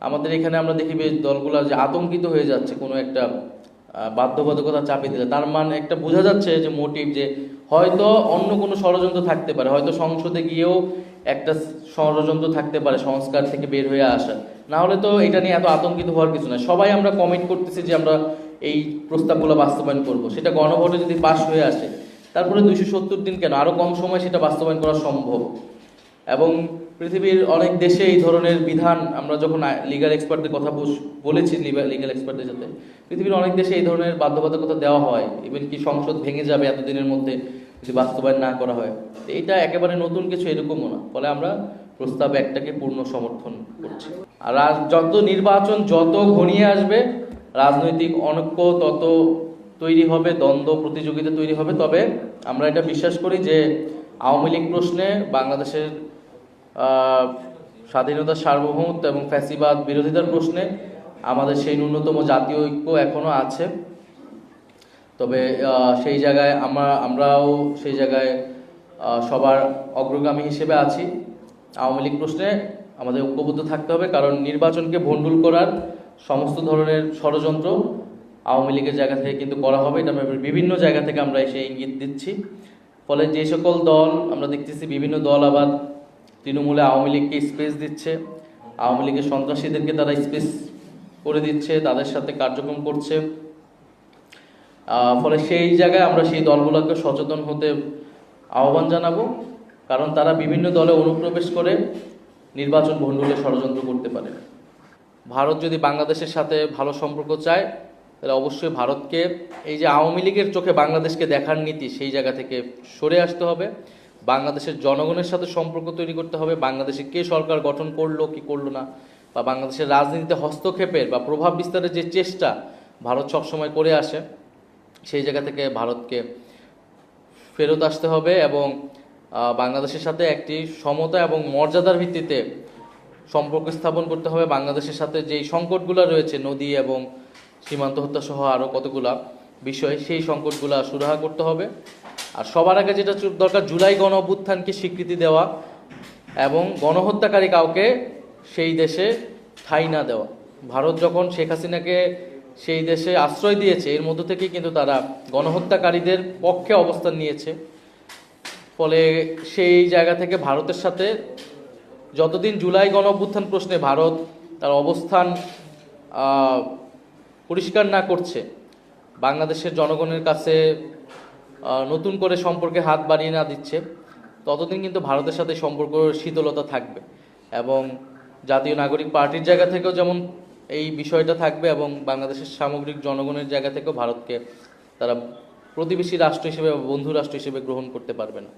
আমাদের এখানে আমরা দেখি বেশ দলগুলা যে আতঙ্কিত হয়ে যাচ্ছে কোনো একটা বাধ্যবাধকতা চাপিয়ে দিলে, তার মানে একটা বোঝা যাচ্ছে যে মোটিভ, যে হয়তো অন্য কোনো ষড়যন্ত্র থাকতে পারে, হয়তো সংসদে গিয়েও একটা ষড়যন্ত্র থাকতে পারে সংস্কার থেকে বের হয়ে আসা। না হলে তো এটা নিয়ে এত আতঙ্কিত হওয়ার কিছু না। সবাই আমরা কমিট করতেছি যে আমরা এই প্রস্তাবগুলো বাস্তবায়ন করব, সেটা গণভোটে যদি পাশ হয়ে আসে তারপরে 270 দিন কেন, আরো কম সময় সেটা বাস্তবায়ন করা সম্ভব। এবং পৃথিবীর অনেক দেশে এই ধরনের বিধান, আমরা যখন লিগাল এক্সপার্টদের কথা বলেছি, লিগাল এক্সপার্টদের সাথে, পৃথিবীর অনেক দেশে এই ধরনের বাধ্যবাধকতা দেওয়া হয়, ইভেন কি সংসদ ভেঙে যাবে এতদিনের মধ্যে যদি বাস্তবায়ন না করা হয়। তো এটা একেবারে নতুন কিছু এরকমও না, ফলে আমরা প্রস্তাব একটাকে পূর্ণ সমর্থন করছি। আর যত নির্বাচন যত ঘনিয়ে আসবে, রাজনৈতিক অনৈক্য তত তৈরি হবে, দ্বন্দ্ব প্রতিযোগিতা তৈরি হবে। তবে আমরা এটা বিশ্বাস করি যে আওয়ামী লীগ প্রশ্নে বাংলাদেশের স্বাধীনতা, সার্বভৌমত্ব এবং ফ্যাসিবাদ বিরোধিতার প্রশ্নে আমাদের সেই ন্যূনতম জাতীয় ঐক্য এখনো আছে। তবে সেই জায়গায় আমরাও সেই জায়গায় সবার অগ্রগামী হিসেবে আছি। আওয়ামী লীগ প্রশ্নে আমাদের ঐক্যবদ্ধ থাকতে হবে, কারণ নির্বাচনকে ভণ্ডুল করার সমস্ত ধরনের ষড়যন্ত্র আওয়ামী লীগের জায়গা থেকে কিন্তু করা হবে। এটা বিভিন্ন জায়গা থেকে আমরা সেই ইঙ্গিত দিচ্ছি। ফলে যে সকল দল আমরা দেখতেছি, বিভিন্ন দল আবার তৃণমূলে আওয়ামী লীগকে স্পেস দিচ্ছে, আওয়ামী লীগের সন্ত্রাসীদেরকে তারা স্পেস করে দিচ্ছে, তাদের সাথে কার্যক্রম করছে। ফলে সেই জায়গায় আমরা সেই দলগুলোকে সচেতন হতে আহ্বান জানাবো, কারণ তারা বিভিন্ন দলে অনুপ্রবেশ করে নির্বাচন ভণ্ডুলের ষড়যন্ত্র করতে পারে। ভারত যদি বাংলাদেশের সাথে ভালো সম্পর্ক চায়, তাহলে অবশ্যই ভারতকে এই যে আওয়ামী লীগের চোখে বাংলাদেশকে দেখার নীতি, সেই জায়গা থেকে সরে আসতে হবে। বাংলাদেশের জনগণের সাথে সম্পর্ক তৈরি করতে হবে। বাংলাদেশে কে সরকার গঠন করলো কি করলো না, বা বাংলাদেশের রাজনীতিতে হস্তক্ষেপের বা প্রভাব বিস্তারের যে চেষ্টা ভারত সবসময় করে আসে, সেই জায়গা থেকে ভারতকে ফেরত আসতে হবে এবং বাংলাদেশের সাথে একটি সমতা এবং মর্যাদার ভিত্তিতে সম্পর্ক স্থাপন করতে হবে। বাংলাদেশের সাথে যেই সংকটগুলো রয়েছে, নদী এবং সীমান্ত হত্যা সহ আরও কতগুলা বিষয়, সেই সংকটগুলো সুরাহা করতে হবে। আর সবার আগে যেটা দরকার, জুলাই গণ অভ্যুত্থানকে স্বীকৃতি দেওয়া এবং গণহত্যাকারী কাউকে সেই দেশে ঠাঁই না দেওয়া। ভারত যখন শেখ হাসিনাকে সেই দেশে আশ্রয় দিয়েছে, এর মধ্য থেকে কিন্তু তারা গণহত্যাকারীদের পক্ষে অবস্থান নিয়েছে। ফলে সেই জায়গা থেকে ভারতের সাথে যতদিন জুলাই গণ অভ্যুত্থান প্রশ্নে ভারত তার অবস্থান পরিষ্কার না করছে, বাংলাদেশের জনগণের কাছে নতুন করে সম্পর্কে হাত বাড়িয়ে না দিচ্ছে, ততদিন কিন্তু ভারতের সাথে সম্পর্ক শীতলতা থাকবে। এবং জাতীয় নাগরিক পার্টির জায়গা থেকেও যেমন এই বিষয়টা থাকবে, এবং বাংলাদেশের সামগ্রিক জনগণের জায়গা থেকেও ভারতকে তারা প্রতিবেশী রাষ্ট্র হিসেবে বা বন্ধু রাষ্ট্র হিসেবে গ্রহণ করতে পারবে না।